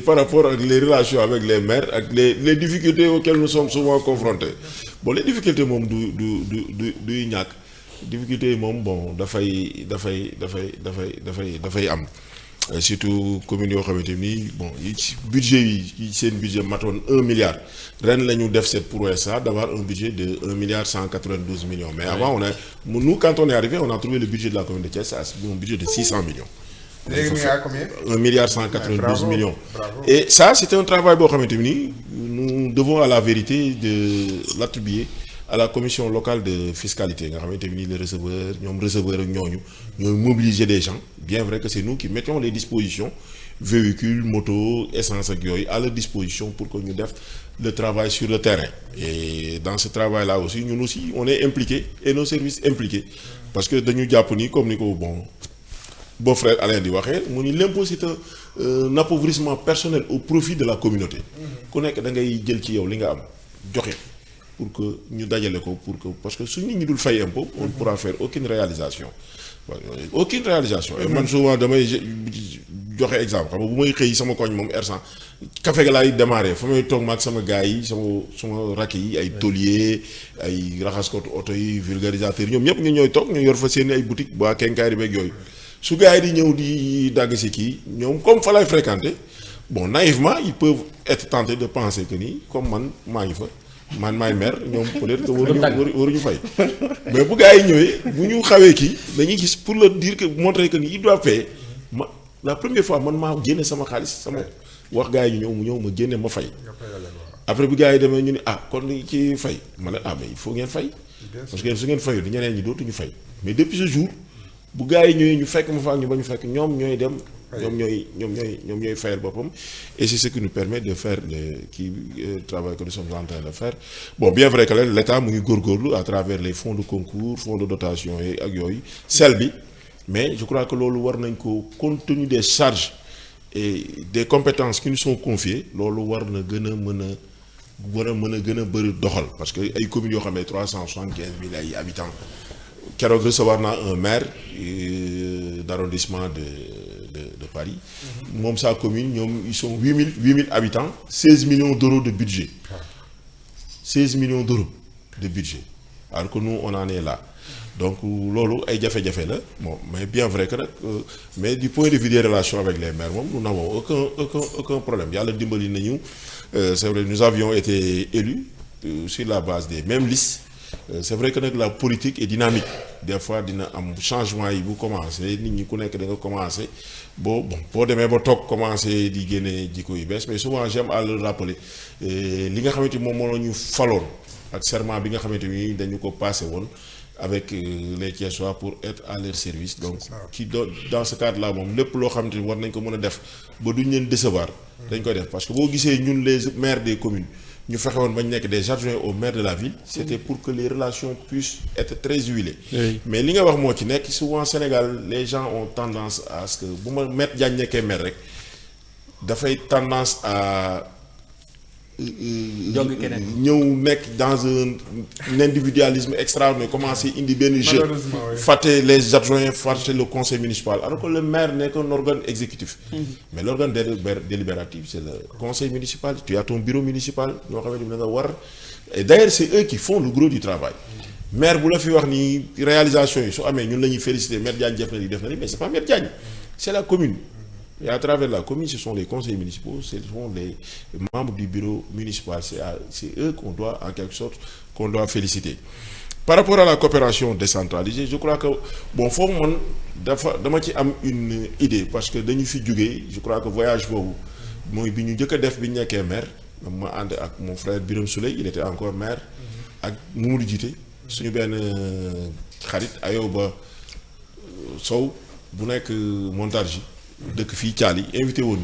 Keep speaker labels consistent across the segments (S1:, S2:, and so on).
S1: par rapport ak les relations avec les maires ak les difficultés auxquelles nous sommes souvent confrontés bon les difficultés moom du ñàkk difficultés yi moom bon dafay am surtout communes yoo xamante ni bon yi ci budget yi seen budget matoon 1 milliard ren la ñu def cette prouesse d'avoir un budget de 1 milliard 192 millions mais avant nous quand on est arrivé on a trouvé le budget de la commune de Thiès à un budget de 600 millions.
S2: léegi ñu à combien
S1: 1 milliard 192 millions.
S2: Bravo.
S1: Et ça c'était un travail boo xamante ni nous devons à la vérité de l'attribuer à la commission locale de fiscalité nga xamante ni les receveurs ñoom receveurs ak ñooy mobiliser des gens bien vrai que c'est nous qui mettons les dispositions véhicules motos essence ak yooyu à leur disposition pour que ñu def le travail sur le terrain et dans ce travail là aussi ñun aussi on est impliqués et nos services impliqués parce que dañu jàpp ni comme ni ko bon beau-frère Alain di waxee mu ni l'impôt c'est un appauvrissement personnel au profit de la communauté ku nekk da ngay jël ci yow li nga am joxe pour que ñu dajale ko pour que parce que su nit ñi dul fay impôt on ne pourra faire aucune réalisation et man souvent damay joxe exemple xam nga bu may xëy sama koñ moom R100 café ga laay démarrer fa may toog maag sama gars yi sama rakk yi ay tôlier ay raxaskatu oto yi vulgarisateur ñoom ñëpp ñu ñooy toog ñu yor fa seen ay boutique ba kenkaari beeg yooyu su gars yi di ñëw di dagg si kii ñoom comme fa lay fréquenter bon naïvement ils peuvent être tentés de penser que ni comme man maa ngi fa man maay maire ñoom peut-être que waruñu fay mais bu gars yi ñëwee bu ñu xawee kii dañuy gis pour leur dire que montrer que ni ils doivent payer la première fois man maa génne sama xaalis sama wax gars yi ñu ñëw ma génne ma fay après bu gars yi demee ñu ni kon ci fay ma ne mais il faut ngeen fay parce que su ngeen fayoo di ñeneen ñi dootuñu fay mais depuis ce jour bu gars yi ñëwee ñu fekk ma fa ak ñu ba ñu fekk ñoom ñooy dem ñoom ñooy fayal boppam et c'est ce qui nous permet de faire le travail que nous sommes en train de faire bon bien vrai que l'État mu ngi góorgóorlu à travers les fonds de concours fonds de dotation yi ak yooyu sel bi mais je crois que loolu war nañ ko compte tenu des charges et des compétences qui nous sont confiées loolu war na gën a mën a gën a bëri doxal parce que ay communes yoo xam ne 375 000 ay habitants keroog recevoir naa un maire d'arrondissement de Paris moom sa commune ñoom ils sont 8000 habitants 16 millions d'euros de budget 16 millions d'euros de budget alors que nous on en est là donc loolu ay jafe-jafe la bon mais bien vrai que nag mais du point de vue des relations avec les maires moom nous n'avons aucun problème yàlla dimbali nañu c'est vrai nous avions été élus sur la base des mêmes listes c'est vrai que nag la politique est dynamique des fois dina am changement yi bu commencé nit ñi ku nekk da nga commencé boo demee ba toog commencé di génne jikko yu bees mais souvent j'aime à le rappeler li nga xamante moom moo ñu faloon ak serment bi nga xamante ni dañu ko passé woon avec les Thiessois pour être à leur service donc dans ce cadre là moom lépp loo xamante ni war nañ ko mën a def ba duñ leen décevoir dañ koy def parce que boo gisee ñun les maires des communes ñu fexe woon bañ nekk des adjoints au maire de la ville c'était pour que les relations puissent être très huilées mais li nga wax moo ci nekk souvent Sénégal les gens ont tendance à ce que bu ma Maître Diagne nekkee maire rek dafay tendance à ñëw nekk dans un individualisme extraordinaire commencer indi benn jeu fàtte les adjoints fàtte le conseil municipal alors que le maire n'est qu'un organe exécutif mais l'organe délibératif c'est le conseil municipal tu as ton bureau municipal ñoo xamante ni da nga war et d'ailleurs c'est eux qui font le gros du travail maire bu la fi wax ni réalisation yi su amee ñun la ñuy féliciter Maître Diagne def na li mais c'est pas Maître Diagne c'est la commune. Et à travers la commune, ce sont les conseillers municipaux, ce sont les membres du bureau municipal. C'est eux qu'on doit, en quelque sorte, qu'on doit féliciter. Par rapport à la coopération décentralisée, je crois que, bon, faut man dama ci am une idée, parce que dañu fi jógee, je crois que voyage boobu mooy bi ñu njëkk a def bi ñu nekkee maire, ma ànd ak mon frère Birame Souleye, il était encore maire, ak Mamadou Djité, suñu benn xarit Ayoba Sow bu nekk Montargis. dëkk fii Thiali invité woon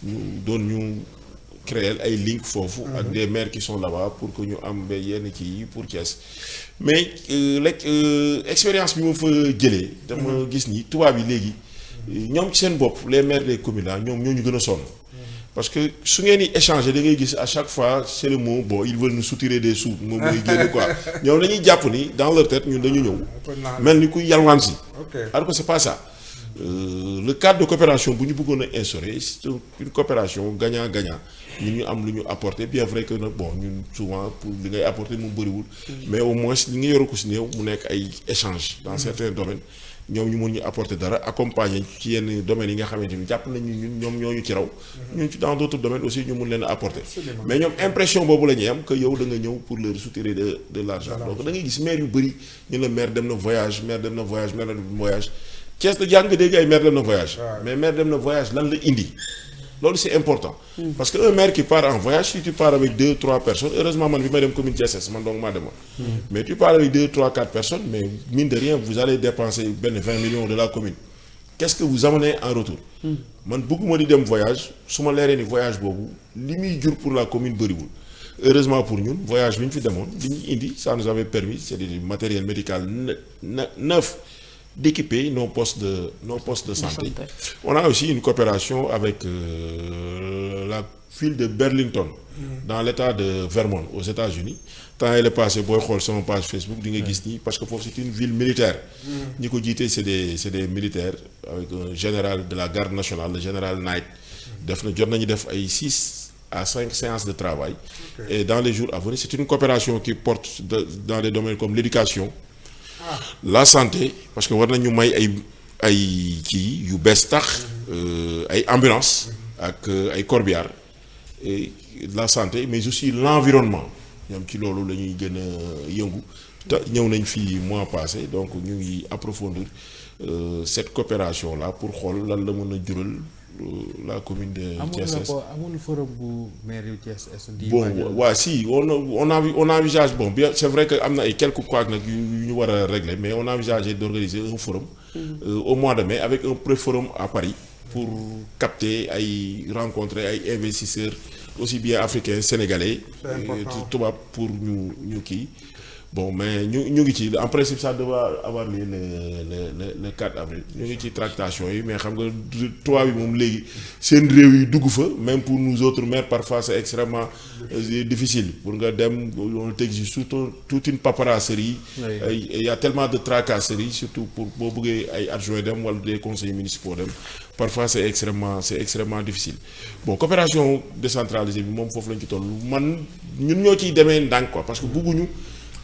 S1: ñu doon ñu créer ay link foofu ak des maires qui sont là-bas pour que ñu am ba yenn kii pour Thiès mais expérience bi ma fa jëlee dama gis ni tubaab yi léegi ñoom ci seen bopp les maires des communes là ñoom ñoo ñu gën a sonn parce que su ngeen di échanger da ngay gis à chaque fois c'est le mot bon ils veulent nous soutirer des sous moom mooy génn quoi ñoom dañuy jàpp ni dans leur tête ñun dañu ñëw mel ni kuy yalwaan si alors que c'est pas ça le cadre de coopération bu ñu bëggoon a instaurer c'est une coopération gagnant-gagnant ñun ñu am lu ñu apporter bien vrai que nag bon ñun souvent pour li ngay apporter mu bëriwul mais au moins li nga yoru ko si néew mu nekk ay échanges dans certains domaines ñoom ñu mun ñu apporter dara accompagner ci yenn domaines yi nga xamante ni jàpp nañu ñun ñoom ñoo ñu ci raw ñun ci dans d'autres domaines aussi ñu mun leen a apporter mais ñoom impression boobu la ñuy am que yow da nga ñëw pour leur soutirer de l'argent donc da ngay gis maire yu bëri ñu la maire dem na voyage maire dem na voyage Thiès da jàng nga dégg ay maire dem na voyage mais maire dem na voyage lan la indi loolu c'est important parce que un maire qui part en voyage si tu pars avec 2-3 personnes heureusement man bi may dem commune Thiès man donc maa demoon mais tu pars avec 2-3-4 personnes mais mine de rien vous allez dépenser benn 20 millions de la commune qu'est-ce que vous amenez en retour man bëgguma di dem voyage su ma leeree ni voyage boobu li muy jur pour la commune bëriwul heureusement pour ñun voyage bi ñu fi demoon li ñu indi ça nous avait permis c'est du matériel médical neuf d'équiper nos postes de santé. On a aussi une coopération avec la ville de Burlington dans l'état de Vermont aux États-Unis temps yële passé booy xool sama page Facebook di nga gis nii parce que foofu c'est une ville militaire ñi ko jiite c'est des militaires avec un général de la garde nationale le général Knight jot nañu def ay 6 à 5 séances de travail et dans les jours à venir c'est une coopération qui porte dans des domaines comme l'éducation la santé parce que war nañu may ay kii yu bees tax ay ambulance ak ay corbillard et la santé mais aussi l'environnement ñoom ci loolu la ñuy gën a yëngu te ñëw nañ fii mois passé donc ñu ngi approfondir cette coopération là pour xool lan la mën a jural la commune de Thiès Est.
S2: amul forum bu maire yu Thiès Est.
S1: bon waaw si on envisage bon bien c'est vrai que am na ay quelques couacs nag yu ñu war a régler mais on envisage d'organiser un forum au mois de mai avec un pré-forum à Paris pour capter ay rencontrer ay investisseurs aussi bien africains sénégalais tubaab pour ñu kii bon mais ñu ngi ci en principe ça doit avoir lieu le 4 avril ñu ngi ci tractation yi mais xam nga tubaab bi moom léegi seen réew yi dugg fa même pour nous autres maires parfois c'est extrêmement difficile pour nga dem on t'exige surtout toute une paperasserie il y a tellement de tracasseries surtout pour boo bëggee ay adjoints dem wala des conseillers municipaux dem parfois c'est extrêmement difficile bon coopération décentralisée bi moom foofu lañ ci toll man ñun ñoo ciy demee ndànk quoi parce que bëgguñu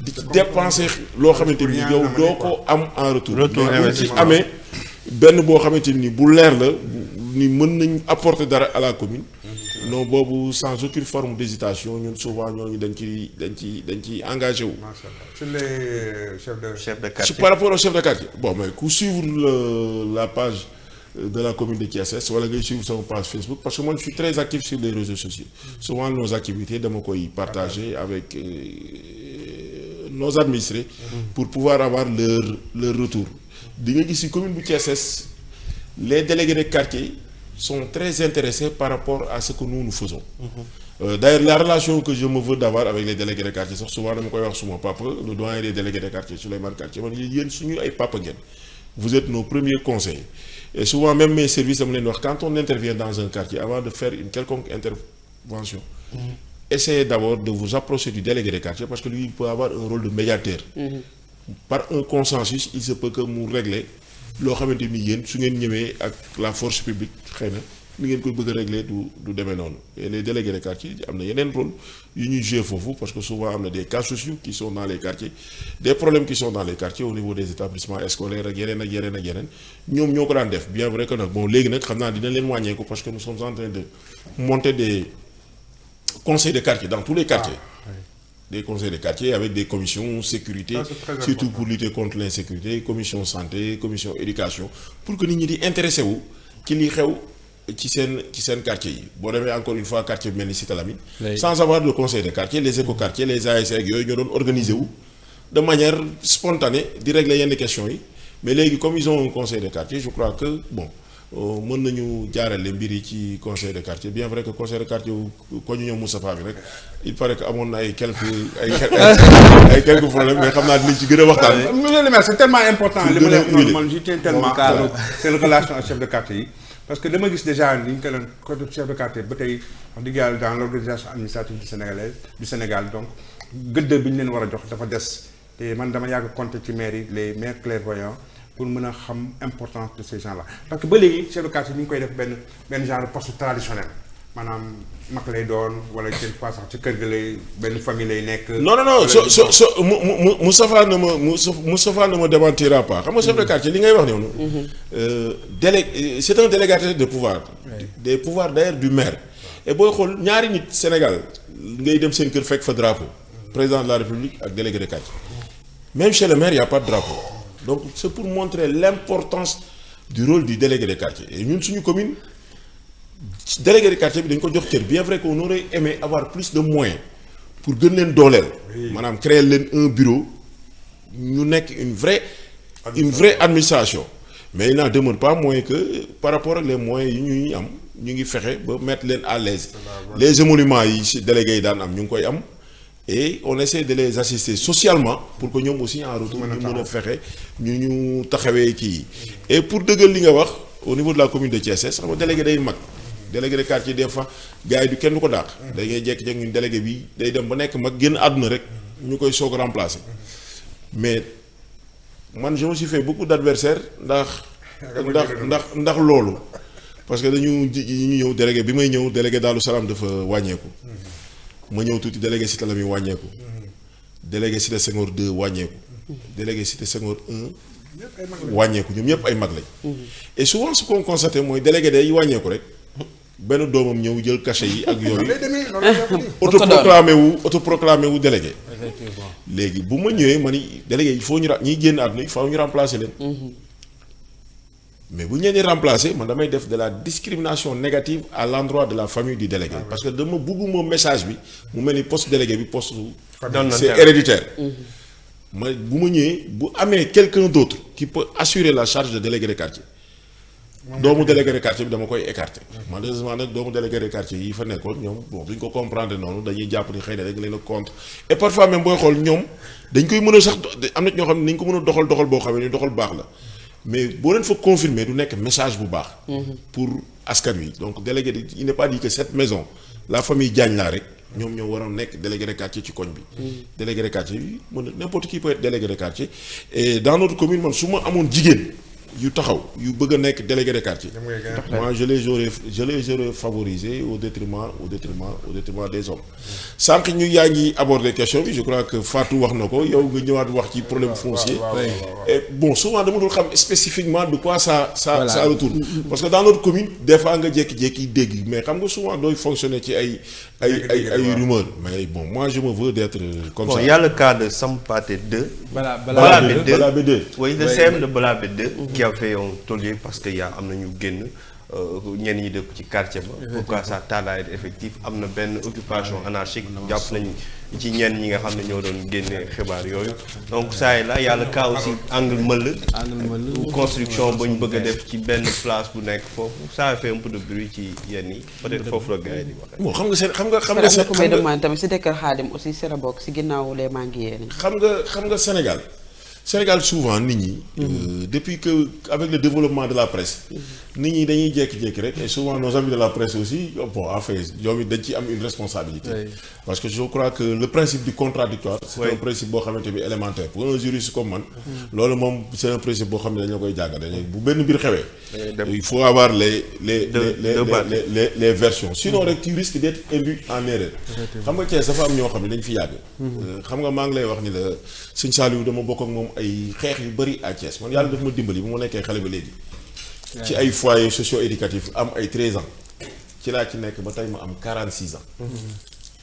S1: di dépenser loo xamante ni yow doo ko am en retour mais ci amee benn boo xamante ni bu leer la ni mën nañ apporter dara à la commune non boobu sans aucune forme d'hésitation ñun souvent ñooñu dañ ci engagé wu.
S2: sur les chefs de quartier.
S1: par rapport aux chefs de quartier bon mais ku suivre la page de la commune de Thiès Est wala ngay suivre sama page Facebook parce que moi je suis très actif sur les réseaux sociaux souvent nos activités dama koy partager avec nos administrés pour pouvoir avoir leur retour di nga gis ci commune bu Thiès Est les délégués de quartier sont très intéressés par rapport à ce que nous faisons d'ailleurs la relation que je me veux d'avoir avec les délégués de quartier sax souvent dama koy wax suma papa le doyen des délégués de quartier Souleymane Quartier man yéen suñu ay papa ngeen vous êtes nos premiers conseillers et souvent même mes services dama leen wax quand on intervient dans un quartier avant de faire une quelconque intervention essayez d'abord de vous approcher du délégué de quartier parce que lui il peut avoir un rôle de médiateur par un consensus il se peut que mu régler loo xamante ni yéen su ngeen ñëwee ak la force publique xëy na ni ngeen koy bëgg a régler du demee noonu et les délégués de quartier am na yeneen rôle yu ñuy jouer foofu parce que souvent am na des cas sociaux qui sont dans les quartiers des problèmes qui sont dans les quartiers au niveau des établissements scolaires ak yeneen ñoom ñoo ko daan def bien vrai que nag bon léegi nag xam naa dina leen wàññeeku parce que nous sommes en train de monter des conseils de quartier dans tous les quartiers des conseils de quartier avec des commissions sécurité surtout pour lutter contre l'insécurité commission santé commission éducation pour que nit ñi di intéressé wu ci li xew ci seen quartier yi boo demee encore une fois quartier bi mel ni Cité Lamy sans avoir le conseil de quartier les éco-quartiers les ASC ak yooyu ñoo doon organiser wu de manière spontanée di régler yenn questions yi mais léegi comme ils ont un conseil de quartier je crois que bon mën nañu jaarale mbir yi ci conseil de quartier bien vrai que conseil de quartier ko ñu ñëw Moustapha bi rek il paraît que amoon na ay quelques problèmes mais xam naa dinañ ci gën a waxtaan.
S2: monsieur le maire c'est tellement important. li ma leen wax man je tiens tellement seen relation ak chef de quartier yi. parce que dama gis déjà ni ñu ko doon côté chef de quartier ba tey wax dëgg yàlla dans l'organisation administrative du Sénégal donc gëdd bi ñu leen war a jox dafa des te man dama yàgg compter ci maires yi les maires clairvoyants pour mën a xam importance de ces gens-là parce que ba léegi chef de quartier ñu ngi koy def benn genre poste traditionnel maanaam mag lay doon wala quelque fois sax ci kër ga lay benn famille lay nekk.
S1: non Moustapha ne me démentira pas xam nga chef de quartier li ngay wax noonu. C'est un délégataire de pouvoir. des pouvoirs d'ailleurs du maire. et booy xool ñaari nit Sénégal ngay dem seen kër fekk fa drapeau président de la République ak délégué de quartier même chez le maire y a pas de drapeau donc c'est pour montrer l'importance du rôle du délégué de quartier et ñun suñu commune. délégué de quartier bi dañ ko jox cër bien vrai qu'on aurait aimé avoir plus de moyens pour gën leen dooleel. maanaam créer leen un bureau ñu nekk une vraie administration mais il n'en demeure pas moins que par rapport ak les moyens yi ñuy am ñu ngi fexe ba mettre leen à l'aise les émoluments yi ci délégués yi daan am ñu ngi koy am et on essaie de les assister socialement pour que ñoom aussi en retour ñu mën a fexe ñu taxawee kii et pour dëggal li nga wax au niveau de la commune de Thiès xam nga délégué day mag. délégué de quartier des fois gars yi du kenn du ko dàq. da ngay jékki-jékki ñun délégué bi day dem ba nekk mag génn àdduna rek ñu koy soog a remplacer mais man je me suis fait beaucoup d'adversaires ndax loolu parce que ñu ñëw délégué bi may ñëw délégué Daaru Salaam dafa wàññeeku. ma ñëw tuuti délégué Cité Lamy wàññeeku. délégué Cité Senghor 2 wàññeeku. délégué Cité Senghor 1. wàññeeku ñoom ñëpp ay mag lañ. et souvent ce qu'on constate mooy délégué day wàññeeku rek. benn doomam ñëw jël cachet yi ak yooyu. autoproclamé wu délégué. léegi bu ma ñëwee ma ni délégué il faut ñu ñiy génn àdduna il faut ñu remplacer leen. mais bu ñu leen di remplacer man damay def de la discrimination négative à l'endroit de la famille du délégué. parce que dama bugguma message bi mu mel ni poste délégué bi poste. c'est héréditaire. ma bu ma ñëwee bu amee quelqu'un d'autre qui peut assurer la charge de délégué de quartier. doomu délégué de quartier bi dama koy écarter. malheureusement nag doomu délégué de quartier yi fa nekkoon ñoom bon duñ ko comprendre noonu dañuy jàpp ni xëy na rek leen a contre et parfois même booy xool ñoom dañ koy mën a sax am na ñoo xam ne nañ ko mën a doxal boo xam ne doxal baax la mais boo leen fa confirmer du nekk message bu baax. pour askan wi donc délégué de il n'est pas dit que cette maison la famille Diagne laa rek ñoom ñoo waroon nekk délégué de quartier ci koñ bi. délégué de quartier bi mën na n'importe qui peut être délégué de quartier et dans notre commune man su ma amoon jigéen. yu taxaw yu bëgg a nekk délégué de quartier. moi je les aurais favorisé au détriment des hommes. sànq ñu yaa ngi aborder question bi je crois que Fatou wax na ko yow nga ñëwaat wax ci problème foncier. et bon souvent dama dul xam spécifiquement de quoi ça retourne. parce que dans notre commune des fois nga jékki-jékki dégg mais xam nga souvent dooy fonctionner ci ay rumeurs mais bon moi je me veux d'être comme ça.
S3: Bon, il y a le cas de Sampaté 2.
S1: Balabé 2.
S3: Oui, le CM de Balabé 2 qui a fait un tollé parce que y a am na ñu génn ñenn ñi dëkk ci quartier ba. Pourquoi ça tarde à être effectif am na benn occupation anarchique jàpp nañu ci ñenn ñi nga xam ne ñoo doon génne xibaar yooyu. donc ça et là y a le cas aussi angle Meul construction ba ñu bëgg a def ci benn place bu nekk foofu ça a fait un peu de bruit ci yenn yi peut-être foofu la gars yi di wax.
S1: bon xam nga
S4: tamit si dëkkal Xaadim aussi si la bokk si ginnaaw les manguiers yi.
S1: xam nga Sénégal souvent nit ñi. depuis que avec le développement de la presse. nit ñi dañuy jékki-jékki rek et souvent nos amis de la presse aussi bon en fait ñoom it dañ ci am une responsabilité. parce que je crois que le principe du contradictoire c'est un principe boo xamante bi élémentaire pour un juriste comme man. loolu moom c'est un principe boo xam ne dañoo koy jàngale bu benn mbir xewee. il faut avoir les versions sinon rek tu risques d'être induit en erreur. xam nga Thiès dafa am ñoo xam ne dañ fi yàgg. xam nga maa ngi lay wax ni la sëñ Saliou dama bokk ak moom ay xeex yu bari à Thiès man yàlla daf ma dimbali bu ma nekkee xale ba léegi. ci ay foyers socio-éducatifs am ay 13 ans ci laa ci nekk ba tey ma am 46 ans.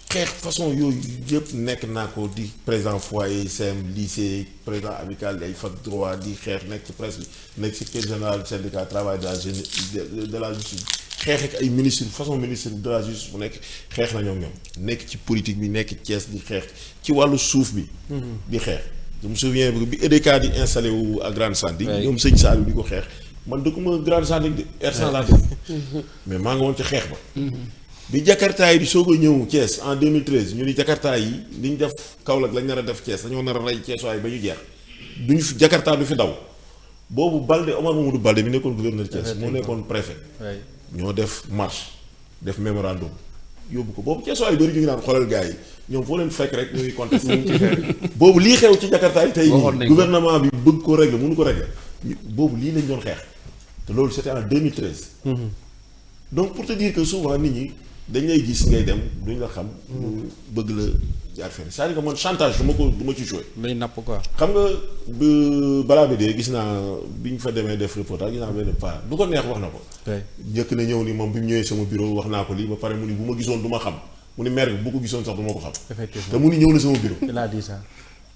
S1: xeex façon yooyu yëpp nekk naa ko di président foyer CM lycée président amical ay fac droit di xeex nekk ci presse bi nekk secrétaire général du syndicat travail de la justice xeex ak ay ministre façon ministre de la justice bu nekk xeex na ñoom nekk ci politique bi nekk Thiès di xeex ci wàllu suuf bi. di xeex je me souviens bi EDK di installé wu à Grande Sanding ñoom sëñ Saliou di ko xeex man dëkkuma Grande Sanding de R100 laa dëkk mais maa ngi woon ci xeex ba. bi Jakarta yi di soog a ñëw Thiès en 2013 ñu ni Jakarta yi li ñu def Kaolack lañ nar a def Thiès dañoo nar a rey Thiès waaye ba ñu jeex duñu fi Jakarta du fi daw boobu Balde Omar Mamadou Balde mi nekkoon gouverneur Thiès moo nekkoon préfet. ñoo def marche def mémorandum yóbbu ko boobu Thiès waaye bëri ñu ngi naan xoolal gars yi ñoom foo leen fekk rek ñuy contesté boobu lii xew ci Jakarta yi tey nii gouvernement bi bëgg ko régler mënu ko régler boobu lii lañ doon xeex te loolu c'était en 2013. donc pour te dire que souvent nit ñi dañ lay gis ngay dem duñ la xam. ñu bëgg la jaar fenn c'est-à-dire que man chantage du ma ci joué.
S5: lay napp quoi.
S1: xam nga balaa bi dee gis naa bi ñu fa demee def reportage gis naa benn pas du ko neex wax na ko. njëkk na ñëw ni moom bi mu ñëwee sama bureau wax naa ko lii ba pare mu ni bu ma gisoon du ma xam mu ni maire bi bu ko gisoon sax du ma ko xam.
S5: effectivement
S1: te mu ni ñëw na sama bureau.
S5: il a dit ça.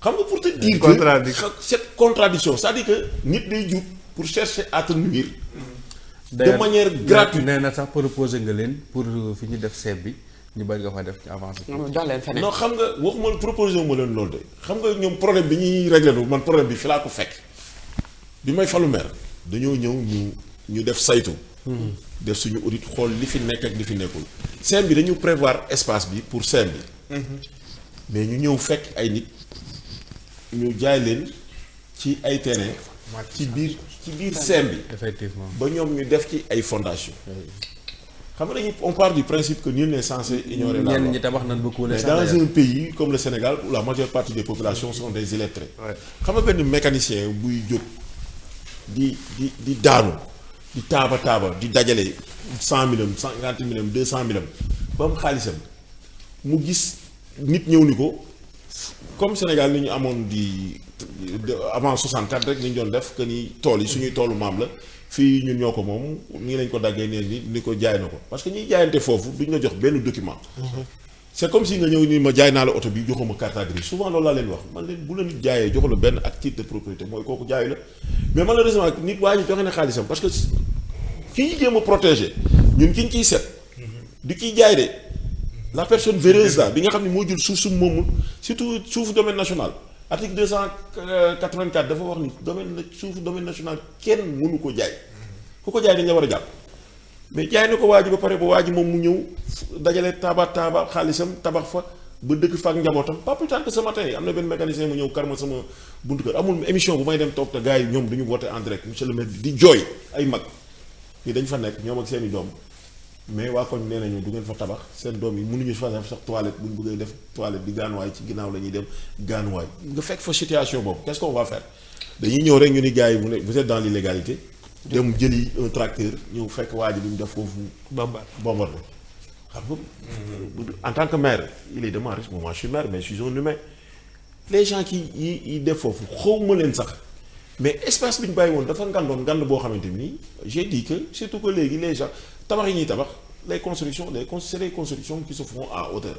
S1: xam nga pour te dire que cette contradiction c'est-à-dire que nit day jug pour chercher à te nuire. de manière gratuite.
S5: nee na sax proposer nga leen pour fi ñu def seet bi ñu bari nga fa def ci avancé.
S4: jox leen feneen.
S1: non xam nga waxuma proposé wu ma leen loolu de xam nga ñoom problème bi ñuy réglé lu man problème bi fi laa ko fekk bi may falu maire dañoo ñëw ñu def saytu. def suñu audit xool li fi nekk ak li fi nekkul. scène bi dañu prévoir espace bi pour scène bi. mais ñu ñëw fekk ay nit ñu jaay leen ci ay terrain ci biir scène bi.
S5: effectivement
S1: ba ñoom ñu def ci ay fondation xam nga dañuy on part du principe que nul n'est censé ignorer la loi.
S5: ñenn ñi tabax nañ beaucoup
S1: mais dans un pays comme le Sénégal où la majeure partie des populations sont des illettrés. xam nga benn mécanicien buy jóg di daanu di taaba di dajale 100 000 50 000 200 000 ba am xaalisam mu gis nit ñëw ni ko comme Sénégal ni ñu amoon avant 64 rek ni ñu doon def que ni tool yi suñuy toolu maam la. fii ñun ñoo ko moom nii lañ ko daggee neen ni ko jaay na ko parce que ñiy jaayante foofu duñ la jox benn document. c'est comme si nga ñëw ni ma jaay naa la oto bi joxuma carte grise souvent loolu laa leen wax man leen bu la nit jaayee joxu la benn ak titre de propriété mooy kooku jaayu la mais malheureusement nit waa ñu joxe na xaalisam parce que ki ñu jéem a protéger ñun ki ñu ciy set. di kiy jaay de la personne véreuse là bi nga xam ne moo jël suuf su moomul surtout suufu domaine national. article 284 dafa wax ni suufu domaine national kenn mënu ko jaay ku ko jaay dañ la war a jàpp mais jaay na ko waa ji ba pare ba waa ji moom mu ñëw dajale taaba xaalisam tabax fa ba dëkk fa ak njabootam pas plus tard que ce matin am na benn mécanicien mu ñëw karma sama buntu kër amul émission bu may dem toog te gars yi ñoom duñu voté en direct monsieur le maire di jooy ay mag ni dañ fa nekk ñoom ak seeni doom mais waa koñ nee nañu du ngeen fa tabax seen doom yi mënuñu fa def sax toilette bu ñu bëggee def toilette bi gaanuwaay ci ginnaaw la ñuy dem gaanuwaay nga fekk fa situation boobu qu'est-ce qu'on va faire dañuy ñëw rek ñu ni gars yi vous êtes dans l'illégalité dem jëli un tracteur ñëw fekk waa ji li ñu def foofu bombardé xam nga en tant que maire il est de ma responsabilité moi je suis maire mais je suis un humain les gens qui yi def foofu xawma leen sax mais espace bi ñu bàyyi woon dafa ngand boo xamante ni j'ai dit que surtout que léegi les gens tabax yi ñuy tabax les constructions c'est des constructions qui se font à hauteur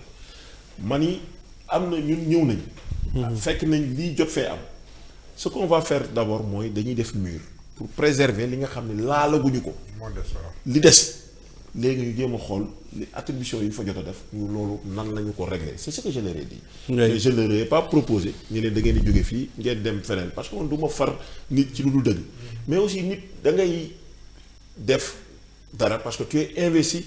S1: man yi am na ñun ñëw nañu. fekk nañ lii jot fee am ce qu'on va faire d'abord mooy dañuy def mur pour préserver li nga xam ne laalaguñu ko. li des léegi ñu jéem a xool li attribution yi ñu fa jot a def ñu loolu nan lañu ko régler c'est ce que je leur ai dit. mais je leur ai pas proposé ñu ne da ngeen di jóge fii ngeen dem feneen parce que man du ma far nit ci lu dul dëgg mais aussi nit da ngay def dara parce que tu es investi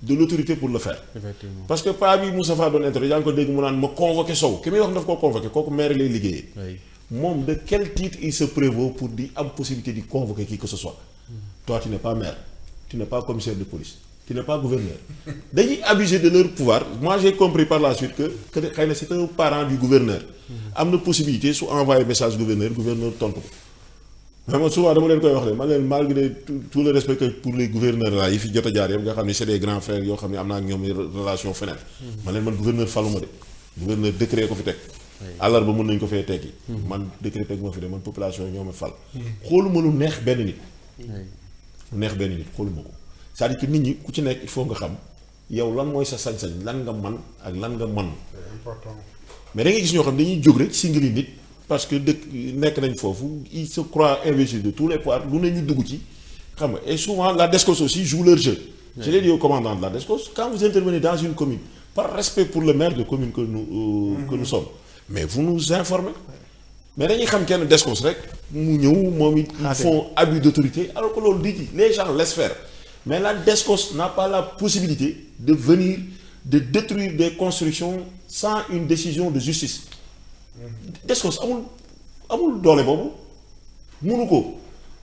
S1: de l'autorité pour le faire.
S5: effectivement
S1: parce que pas bi Moustapha doon interroger yaa ngi ko dégg mu naan ma convoqué Sow ki muy wax daf koo convoqué kooku maire lay liggéeyee. moom de quel titre il se prévaut pour di am possibilité di convoquer qui que ce soit. toi tu n'es pas maire tu n'es pas commissaire de police tu n'es pas gouverneur dañuy abuser de leur pouvoir moi j'ai compris par la suite que xëy na c'est un parent du gouverneur. am na possibilité su envoyer message gouverneur tontu ko. vraiment souvent dama leen koy wax de man leen malgré tout le respect que pour les gouverneurs là yi fi jot a jaar yëpp nga xam ne c'est des grands frères yoo xam ne am naa ak ñoom relation feneen. man gouverneur faluma de gouverneur décret ko fi teg. àllarba mën nañu ko fee teggi. man décret teg ma fi de man population yi ñoo ma fal. xooluma lu neex benn nit. Xooluma ko c'est-à-dire que nit ñi ku ci nekk il faut nga xam yow lan mooy sa sañ-sañ lan nga man ak lan nga man.
S2: c'est important.
S1: mais da ngay gis ñoo xam dañuy jóg rek singali nit. parce que dëkk nekk nañ foofu il se croit investi de tous les pouvoirs lu ne ñu dugg ci xam nga et souvent la DSCOS aussi joue leur jeu. je l'ai dit au commandant de la DSCOS quand vous intervenez dans une commune par respect pour le maire de commune que nous sommes mais vous nous informez mais dañuy xam kenn DSCOS rek mu ñëw moom it ils font abus d'autorité alors que loolu di les gens laissent faire mais la DSCOS n'a pas la possibilité de venir de détruire des constructions sans une décision de justice. DSCOS amul doole boobu munu ko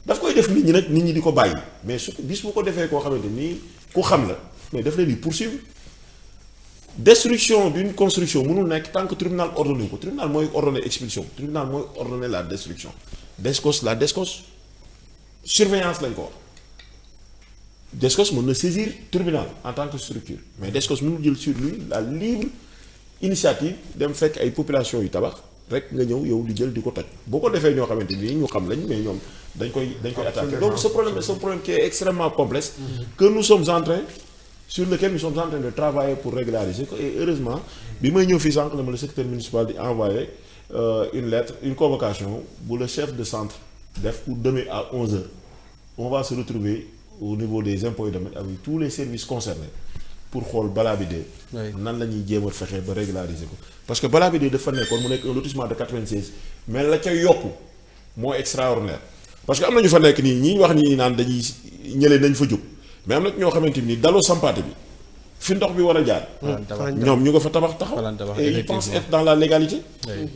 S1: daf koy def nit ñi nag nit ñi di ko bàyyi mais su bis bu ko defee koo xamante ni ku xam la mais daf leen di poursuivre destruction d'une construction mënul nekk tant que tribunal ordonné ko tribunal mooy ordonné expulsion tribunal mooy ordonné la destruction DSCOS surveillance lañ ko wax DSCOS mën na saisir tribunal en tant que structure mais DSCOS mënul jël sur lui la libre initiative dem fekk ay population yu tabax rek nga ñëw yow di jël di ko toj boo ko defee ñoo xamante ni ñu xam lañ mais ñoom dañ koy attaquer donc ce problème qui est extrêmement complexe que nous sommes en train sur lequel nous sommes en train de travailler pour régulariser ko et heureusement bi may ñëw fii sànq la ma le secrétaire municipal di envoyer une lettre une convocation bu le chef de centre def pour demain à 11h on va se retrouver au niveau des impôts et domaines avec tous les services concernés pour xool balaa bi dee nan la ñuy jéem a fexe ba régulariser ko parce que balaa bi dee dafa nekkoon mu nekk un lotissement de 96 mais la ca yokku moo extraordinaire parce que am na ñu fa nekk nii ñi wax nii naan dañuy ñële nañ fa jóg mais am na ñoo xamante ni daloo sampaate bi fi ndox bi war a jaar ñoom ñu nga fa tabax taxaw et ils pensent être dans la légalité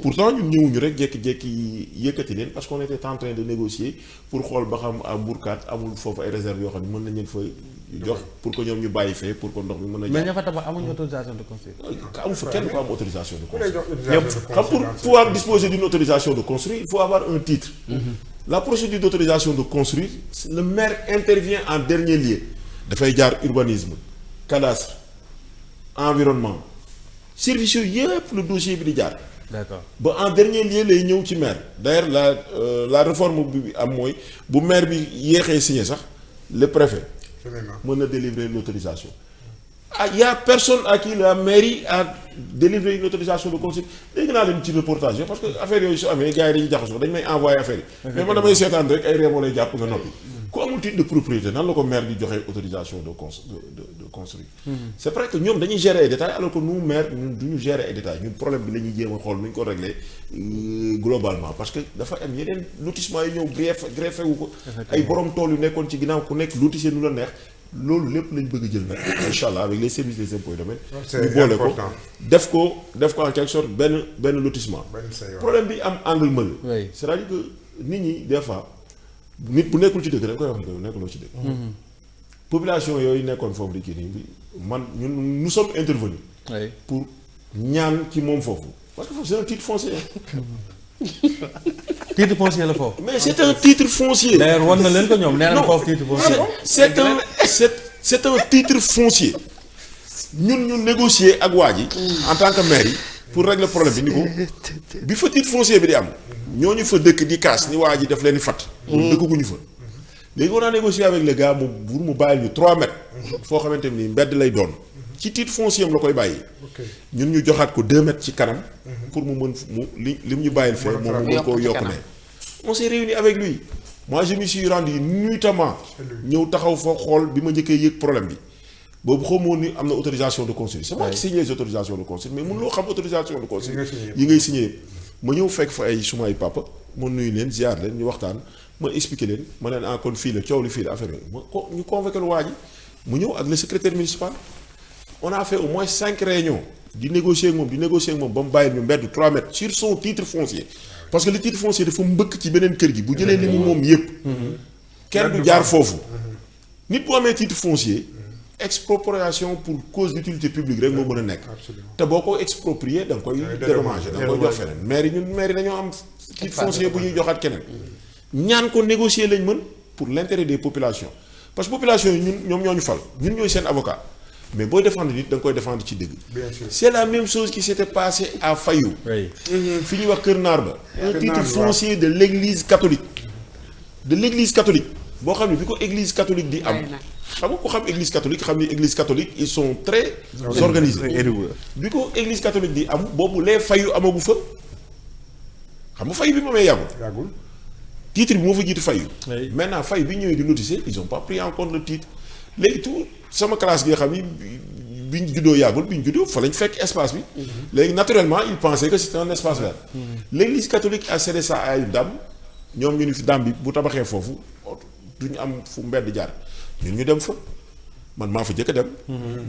S1: pourtant ñun ñëwuñu rek jékki-jékki yëkkati leen parce qu'on était en train de négocier pour xool ba xam à Mbourkat amul foofu ay réserves yoo xam ne mën nañ leen fa jox pour que ñoom ñu bàyyi fee pour que ndox bi mën a jaar
S5: mais ña fa tabax amuñu autorisation de construire.
S1: amul fa kenn ko am autorisation de construire xam pour pouvoir disposer d'une autorisation de construire il faut avoir un titre la procédure d'autorisation de construire le maire intervient en dernier lieu dafay jaar urbanisme cadastre environnement services yooyu yëpp le dossier bi di jaar.
S5: D'accord
S1: ba en dernier lieu lay ñëw ci maire d'ailleurs la réforme bi am mooy bu maire bi yéexee signé sax le préfet mën na délivrer l'autorisation il y a personne à qui la mairie a délivré une autorisation de construire dégg naa leen ci reportage yi parce que affaire yooyu su amee gars yi dañuy jaxasoo dañ may envoyé affaire yi mais man damay seetaan rek ay réew lay jàpp nga noppi ku amul titre de propriété nan la ko maire di joxe autorisation de construire c'est vrai que ñoom dañuy gérer ay détails alors que nous maire ñun du ñu gérer ay détails ñun problème bi la ñuy jéem a xool nu ñu ko régler globalement parce que dafa am yeneen lotissement yi ñëw greffé wu ko ay borom tool yu nekkoon ci ginnaaw ku nekk lotissé nu la neex loolu lépp lañ bëgg jël nag incha allah avec les services des impôts et domaines ñu boole ko def ko en quelque sorte benn lotissement problème bi am angle mël c'est-à-dire que nit ñi des fois nit bu nekkul ci dëkk dañ koy wax ne nekkuloo ci dëkk population yooyu nekkoon foofu di kii nii man ñun nous sommes intervenus pour ñaan ci moom foofu parce que foofu c'est un titre foncier
S5: titre foncier la foofu.
S1: mais c'est un titre foncier.
S5: d'ailleurs wan na leen ko ñoom nee nañ foofu titre foncier.
S1: c'est un titre foncier ñun ñu négocier ak waa ji en tant que maire yi pour régler problème bi ni ko bi fa titre foncier bi di am ñooñu fa dëkk di kaas ni waa ji daf leen di fat dëkkuñu fa léegi on a négocié avec le gars mu bàyyil ñu 3 mètres foo xamante ni mbedd lay doon ci titre foncier am la koy bàyyi ñun ñu joxaat ko 2 mètres ci kanam pour mu mën li mu ñu bàyyil fee moom mu mën koo yokk ne on s'est réunis avec lui moi je me suis rendu nuitamment ñëw taxaw fa xool bi ma njëkkee yëg problème bi boobu xamoon ni am na autorisation de construire c'est moi qui signe les autorisations de construire mais mënuloo xam autorisation de construire yi ngay signé ma ñëw fekk fa ay suma ay papa ma nuyu leen ziar leen ñu waxtaan ma expliqué leen ma leen kon fii la coow li fii la affaire yooyu ma ko ñu convoqué lu waa ji mu ñëw ak le secrétaire municipal on a fait au moins 5 réunions di négocier ak moom ba mu bàyyi ñu mbedd 3 mètres sur son titre foncier parce que le titre foncier dafa mbëkk ci beneen kër gi bu jëlee li mu moom yëpp kenn du jaar foofu nit bu amee titre foncier expropriation pour cause d'utilité publique rek moo mën a nekk te boo ko exproprier da nga koy dédommager da nga koy jox feneen maire yi dañoo am titre foncier bu ñuy joxaat keneen ñaan ko négocier lañ mën pour l'intérêt des populations parce que population yi ñoom ñoo ñu fal ñun ñooy seen avocat mais booy défendre nit da nga koy défendre ci dëgg. c'est la même chose qui s'était passé à Fayou. fi ñuy wax Kër Naar ba. un titre foncier de l'église catholique. boo xam ne bi ko église catholique di am. xam nga ko xam église catholique xam ni église catholique ils sont très organisés. bi ko église catholique di am boobu les Fayou amagu fa. xam nga Fayou bi moomee yàggul. titre bi moo fa jiitu Fayou. maintenant Fayou bi ñëwee di noticer ils ont pas pris en compte le titre léegi tout. sama classe gi nga xam ni bi ñu juddoo yàggul bi ñu juddoo fa lañ fekk espace bi. léegi naturellement ils pensaient que c'était un espace vert. l'église catholique a cédé ça à une dame ñoom ñu ni fi dame bi bu tabaxee foofu duñu am fu mbedd jaar ñun ñu dem fa man maa fa jëkk a dem.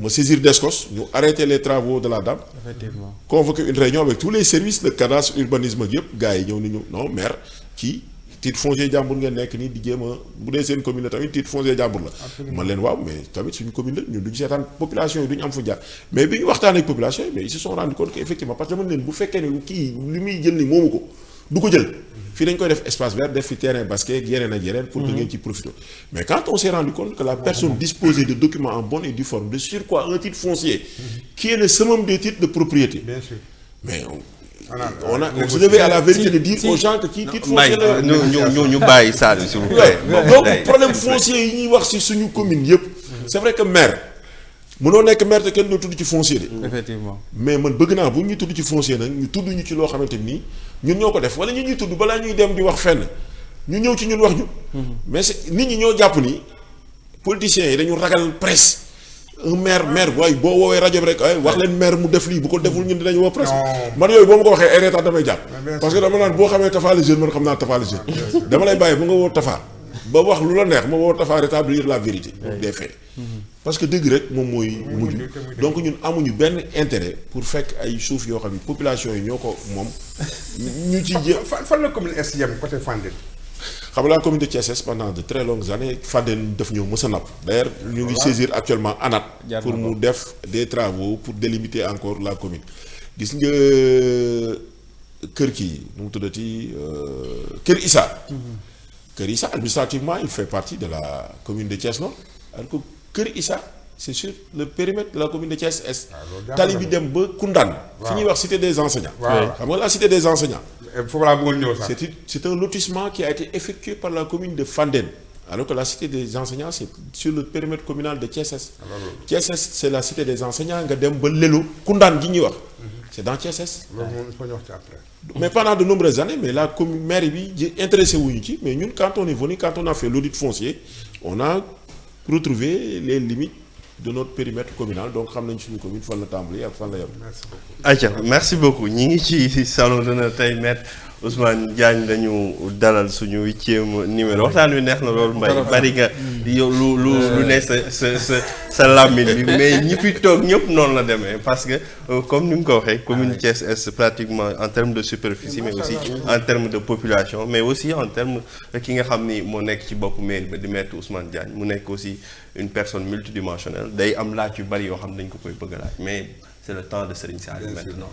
S1: ma saisir DSCOS ñu arrêter les travaux de la dame.
S5: effectivement
S1: convoquer une réunion avec tous les services le cadastre urbanisme ak yëpp gars yi ñëw ni ñu non maire kii. titre foncier jàmbur ngeen nekk nii di jéem a bu dee seen commune la tamit titre foncier jàmbur la. man leen waaw mais tamit suñu commune la ñun duñu seetaan population yi duñu am fu jaar mais bi ñu waxtaan ak population yi mais ils se sont rendu compte que effectivement parce que dama leen bu fekkee ne kii li muy jël ni moomu ko du ko jël fii dañ koy def espace vert def fi terrain basket yeneen ak yeneen pour que ngeen ci profiter mais quand on s'est rendu compte que la personne disposait de documents en bonne et due forme de surcroît un titre foncier qui est le summum des titres de propriété
S2: bien sûr
S1: mais on se devait à la vérité de dire aux gens que kii titre foncier la
S3: ñu bàyyi Saliou s'il vous plaît.
S1: donc problème foncier yi ñuy wax ci suñu commune yëpp c'est vrai que maire mënoo nekk maire te kenn doo tudd ci foncier de
S5: effectivement
S1: mais man bëgg naa bu ñu tudd ci foncier nag ñu tudd ñu ci loo xamante nii ñun ñoo ko def wala ñu ñuy tudd balaa ñuy dem di wax fenn ñu ñëw ci ñun wax ñu mais c'est nit ñi ñoo jàpp ni politiciens yi dañu ragal presse un maire waaye boo woowee rajo bi rek ay wax leen maire mu def lii bu ko deful ñun dinañu woo presse man yooyu boo ma ko waxee ay reetaan damay jàpp parce que dama naan boo xamee Tafa le jeune man xam naa Tafa le jeune dama lay bàyyi bu nga woo Tafa ba wax lu la neex ma woo Tafa rétablir la vérité des faits parce que dëgg rek moom mooy mujj donc ñun amuñu benn intérêt pour fekk ay suuf yoo xam ne population yi ñoo ko moom ñu ci jë
S2: fan la commune est yem côté Fandène
S1: xam nga la commune de Thiès pendant de très longues années Fandène daf ñëw mës a napp d'ailleurs ñu ngi saisir actuellement ANAT pour mu def des travaux pour délimiter encore la commune gis nga kër kii nu mu tuddati Kër Issa Kër Issa administrativement il fait partie de la commune de Thiès Nord alors que Kër Issa c'est sur le périmètre de la commune de Thiès Est tali bi dem ba Koundane fi ñuy wax cité des enseignants xam nga la cité des enseignants
S2: foofu laa bëggoon ñëw sax
S1: c'est un lotissement qui a été effectué par la commune de Fandène alors que la cité des enseignants c'est sur le périmètre communal de Thiès Est Thiès Est c'est la cité des enseignants nga dem ba Lelo Koundane gi ñuy wax c'est dans Thiès Est mais pendant de nombreuses années mais la commune maire bi intéressé wuñu ci mais ñun quand on est venu quand on a fait l'audit foncier on a retrouvé les limites de notre périmètre communal donc xam nañ suñu commune fan la tàmbali ak fan la yem.
S3: Aïcha merci beaucoup ñi ngi ci salon d'honneur tey maître Ousmane Diagne dañu dalal suñu 8e numéro waxtaan wi neex na loolu mbay bari nga yow lu ne sa làmmiñ bi mais ñi fi toog ñëpp noonu la demee parce que comme ni nga ko waxee commune Thiès Est pratiquement en termes de superficie mais aussi en termes de population mais aussi en termes ki nga xam ni moo nekk ci bopp mairie ba di maître Ousmane Diagne mu nekk aussi une personne multidimensionnelle day am laaj yu bari yoo xam ne dañ ko koy bëgg a laaj mais c'est le temps de Serigne Saliou maintenant